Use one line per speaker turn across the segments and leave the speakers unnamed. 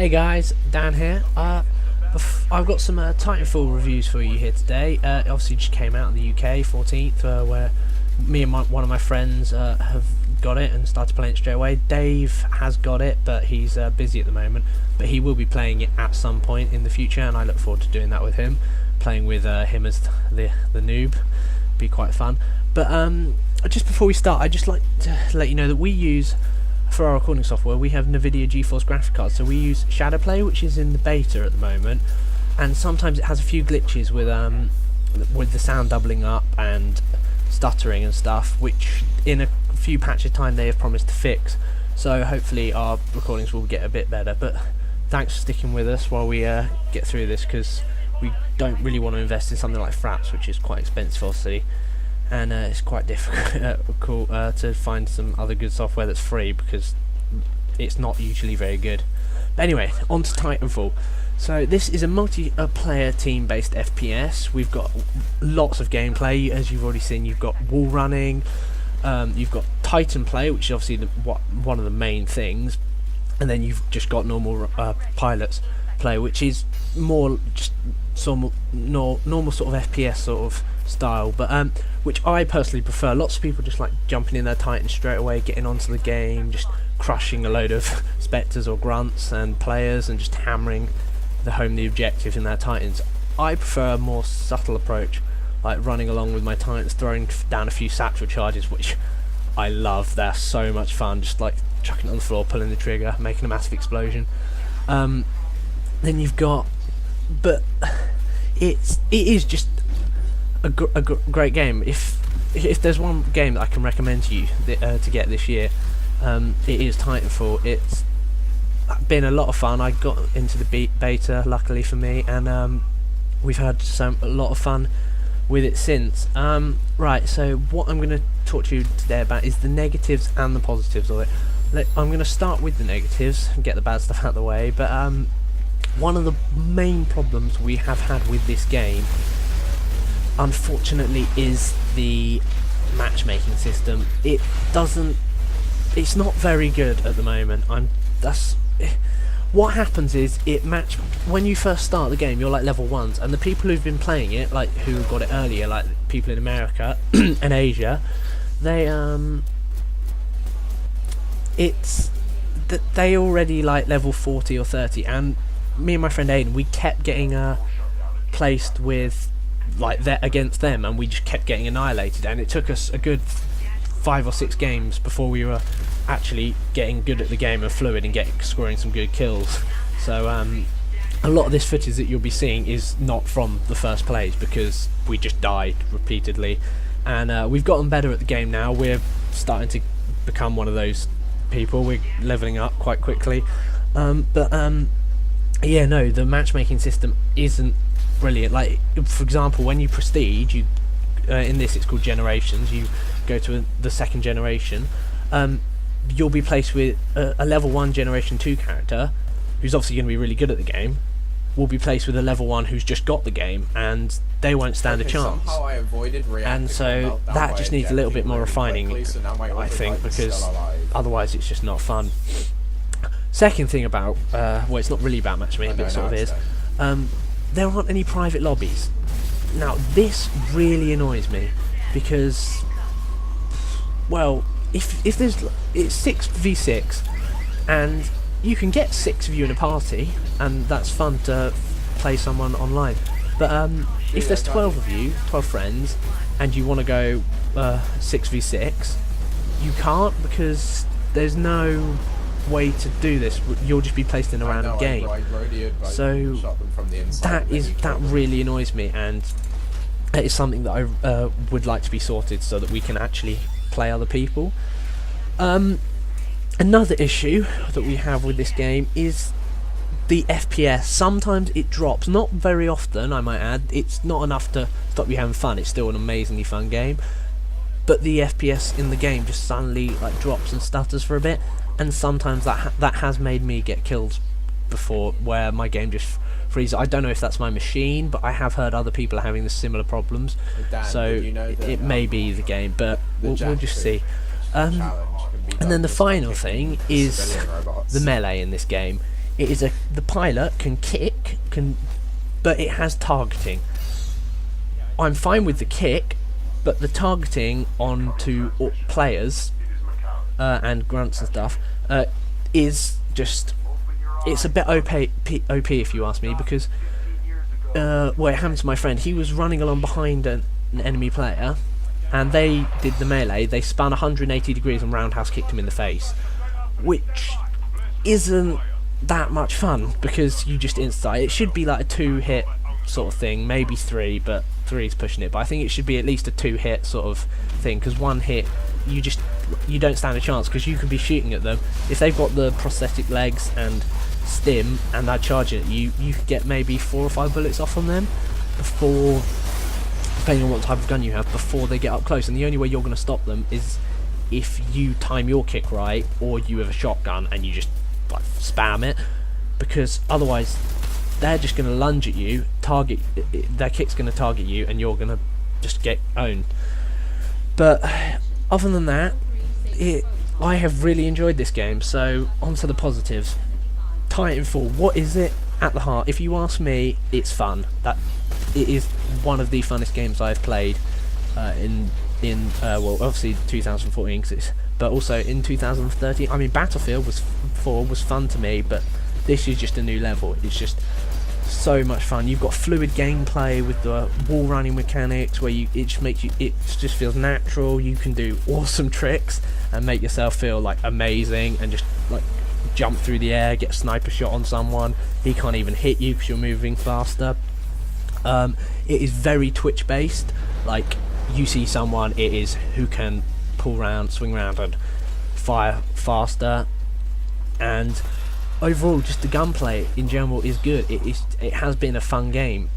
Hey guys, Dan here. I've got some Titanfall reviews for you here today. Obviously just came out in the UK 14th, where me and one of my friends have got it and started playing it straight away. Dave has got it, but he's busy at the moment, but he will be playing it at some point in the future, and I look forward to doing that with him, playing with him as the noob. Be quite fun. But just before we start, I'd just like to let you know that we use, for our recording software, we have NVIDIA GeForce graphic cards, so we use Shadowplay, which is in the beta at the moment, and sometimes it has a few glitches with the sound doubling up and stuttering and stuff, which in a few patches time they have promised to fix, so hopefully our recordings will get a bit better. But thanks for sticking with us while we get through this, because we don't really want to invest in something like Fraps, which is quite expensive obviously, and it's quite difficult to find some other good software that's free, because it's not usually very good. But anyway, on to Titanfall. So this is a multiplayer team-based FPS. We've got lots of gameplay, as you've already seen. You've got wall running, you've got Titan play, which is obviously one of the main things, and then you've just got normal pilots play, which is more just some normal sort of FPS sort of style, but which I personally prefer. Lots of people just like jumping in their Titan straight away, getting onto the game, just crushing a load of spectres or grunts and players, and just hammering home the objectives in their Titans. I prefer a more subtle approach, like running along with my Titans, throwing down a few satchel charges, which I love. They're so much fun, just like chucking it on the floor, pulling the trigger, making a massive explosion. Then you've got, but it is just a great game. If there's one game that I can recommend to you to get this year, it is Titanfall. It's been a lot of fun. I got into the beta, luckily for me, and we've had a lot of fun with it since. Right, so what I'm going to talk to you today about is the negatives and the positives of it. I'm going to start with the negatives and get the bad stuff out of the way, but one of the main problems we have had with this game, unfortunately, is the matchmaking system. It's not very good at the moment. What happens is when you first start the game, you're like level 1s, and the people who've been playing it, like who got it earlier, like people in America and Asia, they they already like level 40 or 30, and me and my friend Aiden, we kept getting placed with against them, and we just kept getting annihilated, and it took us a good 5 or 6 games before we were actually getting good at the game and fluid and scoring some good kills. So a lot of this footage that you'll be seeing is not from the first plays, because we just died repeatedly, and we've gotten better at the game now. We're starting to become one of those people. We're leveling up quite quickly, yeah, no, the matchmaking system isn't brilliant. Like, for example, when you prestige, in this it's called generations, you go to the second generation, you'll be placed with a level 1 generation 2 character, who's obviously going to be really good at the game, will be placed with a level 1 who's just got the game, and they won't stand a chance. And so that just needs a little bit more refining, I think, because otherwise it's just not fun. Second thing about, well, it's not really about matchmaking, but it sort of is, there aren't any private lobbies. Now this really annoys me, because, well, if there's, it's 6v6, and you can get 6 of you in a party, and that's fun to play someone online, but if there's 12 of you, 12 friends, and you want to go 6v6, you can't, because there's no way to do this. You'll just be placed in a random game. So that really annoys me, and it is something that I would like to be sorted, so that we can actually play other people. Another issue that we have with this game is the FPS. Sometimes it drops, not very often, I might add. It's not enough to stop you having fun. It's still an amazingly fun game, but the FPS in the game just suddenly like drops and stutters for a bit, and sometimes that has made me get killed before, where my game just freezes. I don't know if that's my machine, but I have heard other people are having the similar problems, so it may be the game, but we'll just see. And then the final thing is the melee in this game. the pilot can kick, but it has targeting. I'm fine with the kick, but the targeting onto players and grunts and stuff is just, it's a bit OP if you ask me, because well, it happened to my friend. He was running along behind an enemy player, and they did the melee. They spun 180 degrees and roundhouse kicked him in the face, which isn't that much fun because you just insta. It should be like a 2-hit sort of thing, maybe 3, but 3 is pushing it. But I think it should be at least a 2-hit sort of thing, because 1 hit you don't stand a chance, because you could be shooting at them. If they've got the prosthetic legs and stim and they charge at you, you could get maybe 4 or 5 bullets off on them before, depending on what type of gun you have, before they get up close. And the only way you're going to stop them is if you time your kick right, or you have a shotgun and you just like spam it, because otherwise they're just going to lunge at you, their kick's going to target you, and you're going to just get owned. But other than that, I have really enjoyed this game. So on to the positives. Titanfall, what is it at the heart? If you ask me, it's fun. That it is one of the funnest games I've played well, obviously 2014, but also in 2013. I mean, Battlefield 4 was fun to me, but this is just a new level. It's just so much fun. You've got fluid gameplay with the wall running mechanics, where it just feels natural. You can do awesome tricks and make yourself feel like amazing, and just like jump through the air, get a sniper shot on someone. He can't even hit you because you're moving faster. It is very Twitch based. Like, you see someone, it is who can pull round, swing round and fire faster. And overall, just the gunplay in general is good. It has been a fun game.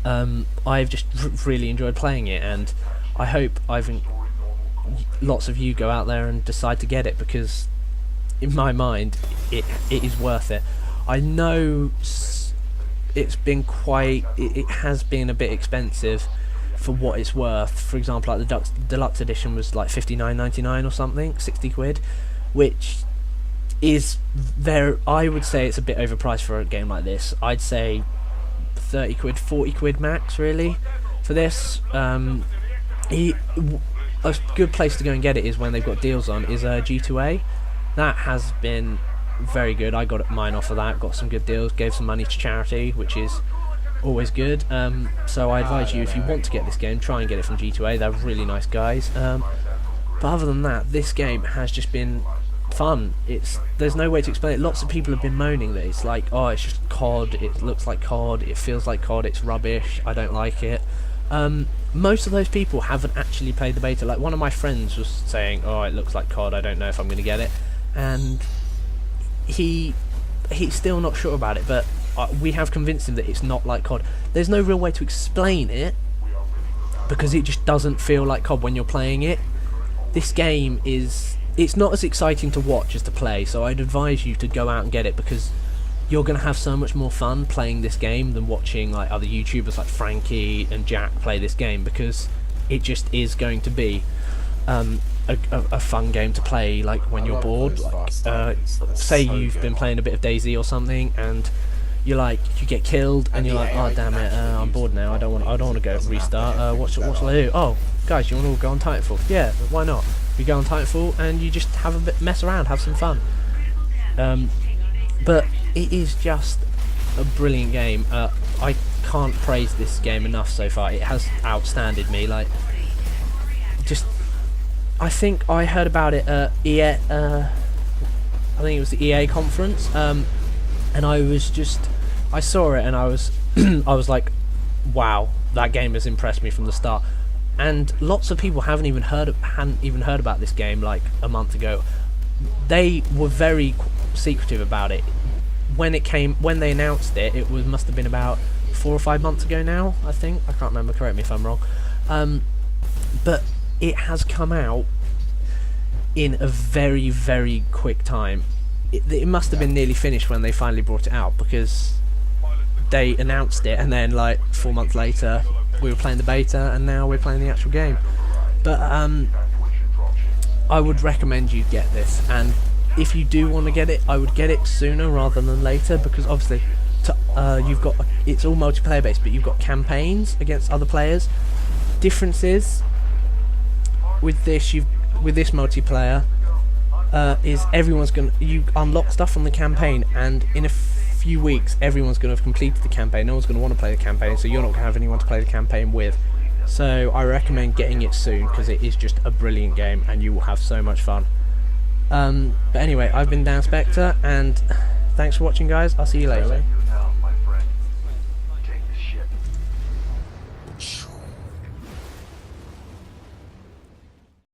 I've just really enjoyed playing it, and I hope lots of you go out there and decide to get it, because in my mind it is worth it. I know it's been it has been a bit expensive for what it's worth. For example, like the deluxe edition was like £59.99 or something, 60 quid, which is I would say it's a bit overpriced for a game like this. I'd say 30 quid, 40 quid max really for this. A good place to go and get it is when they've got deals on, is G2A. That has been very good. I got mine off of that, got some good deals, gave some money to charity, which is always good. So I advise you, if you want to get this game, try and get it from G2A. They're really nice guys. But other than that, this game has just been fun. There's no way to explain it. Lots of people have been moaning that it's like, oh, it's just COD, it looks like COD, it feels like COD, it's rubbish, I don't like it. Most of those people haven't actually played the beta. Like, one of my friends was saying, oh, it looks like COD, I don't know if I'm going to get it, and he's still not sure about it, but we have convinced him that it's not like COD. There's no real way to explain it, because it just doesn't feel like COD when you're playing it. This game it's not as exciting to watch as to play, so I'd advise you to go out and get it, because you're going to have so much more fun playing this game than watching like other YouTubers like Frankie and Jack play this game, because it just is going to be a fun game to play, like when you're bored. Like, say you've been playing a bit of DayZ or something, and you get killed, and you're like, oh damn it, I'm bored now. I don't want to go restart. What shall I do? Oh, guys, you want to all go on Titanfall? Yeah, why not? We go on Titanfall and you just have a bit mess around, have some fun. But it is just a brilliant game. I can't praise this game enough so far. It has outstanded me. Like, just, I think I heard about it at EA. I think it was the EA conference, and I saw it and I was I was like, wow, that game has impressed me from the start. And lots of people hadn't even heard about this game like a month ago. They were very secretive about it. When they announced it, must have been about 4 or 5 months ago now, I think. I can't remember, correct me if I'm wrong. But it has come out in a very, very quick time. It must have been nearly finished when they finally brought it out, because they announced it and then like 4 months later we were playing the beta, and now we're playing the actual game. But I would recommend you get this, and if you do want to get it, I would get it sooner rather than later, because obviously you've got, it's all multiplayer based, but you've got campaigns against other players. Difference is with this multiplayer is you unlock stuff on the campaign, and in a few weeks everyone's going to have completed the campaign. No one's going to want to play the campaign, so you're not going to have anyone to play the campaign with. So I recommend getting it soon, because it is just a brilliant game and you will have so much fun. But anyway, I've been Dan Spectre, and thanks for watching, guys. I'll see you later.